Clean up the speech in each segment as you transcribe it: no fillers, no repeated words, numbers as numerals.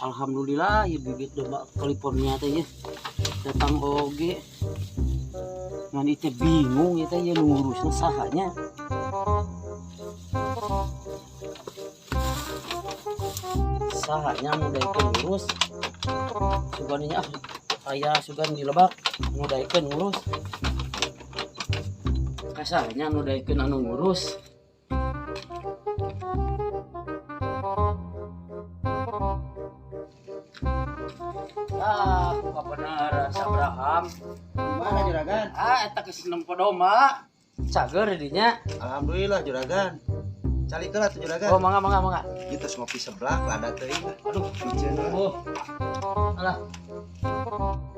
Alhamdulillah ya bibit domba California teh ya datang oge. Ngan itu bingung ya teh ya ngurusna sahanya. Sahanya mudaikeun ngurus. Suganinya aya sugan di Lebak mudaikeun ngurus. Kasahanya mudaikeun anu ngurus. Buka bener Abraham. Gimana juragan? Eta geus nempo domba. Cager dinya. Alhamdulillah juragan. Calikeun atuh juragan. Oh, mangga. Kita ngopi sebelah lada teuing. Aduh, Biceun. oh. Alah,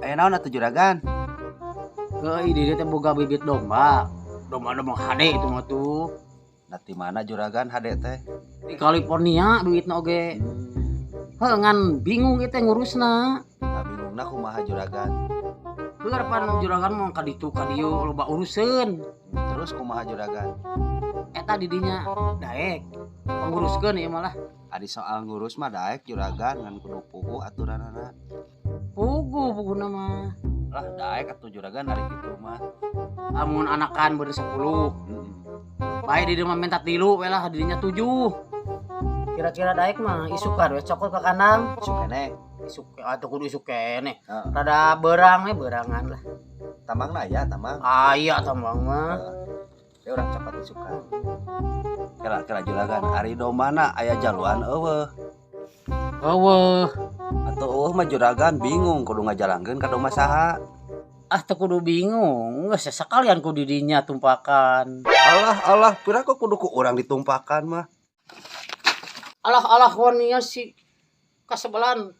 Aya naon atuh juragan? ke ide teh boga bibit domba. Domba hade itu mah tuh. Nati mana juragan hade teh? Di California duitna oge. Ngan bingung kita ngurusna. Nah, bingungna kumaha juragan? Harapan juragan mau ka ditu ka dieu loba urusan. Terus kumaha juragan? Eta didinya daek. Panguruskeun ieu malah. Adi soal ngurus mah daek juragan ngan kudu pugu aturanana. Puguna mah. Lah daek atuh juragan hari kitu mah. Amun anakan bener 10. Bae di mah minta 3 we lah didinya 7. Kira-kira daek mah isukan we cokot ka kandang. Sukene. Isuk atuh kudu isuk kene. Heeh. Rada beurang we beurangan lah. Tambangna aya tambang. Aya tambang mah. Ya urang cepat isukan. Kira-kira juragan ari dombana aya jaluan eueuh. Eueuh. Atuh eueuh mah juragan bingung kudu ngajalangkeun ka domba saha. Teu kudu bingung, geus sakalian ku didinya tumpakan. Allah, pira kok kudu ku urang ditumpakan mah. Alah waninya si kasebelan.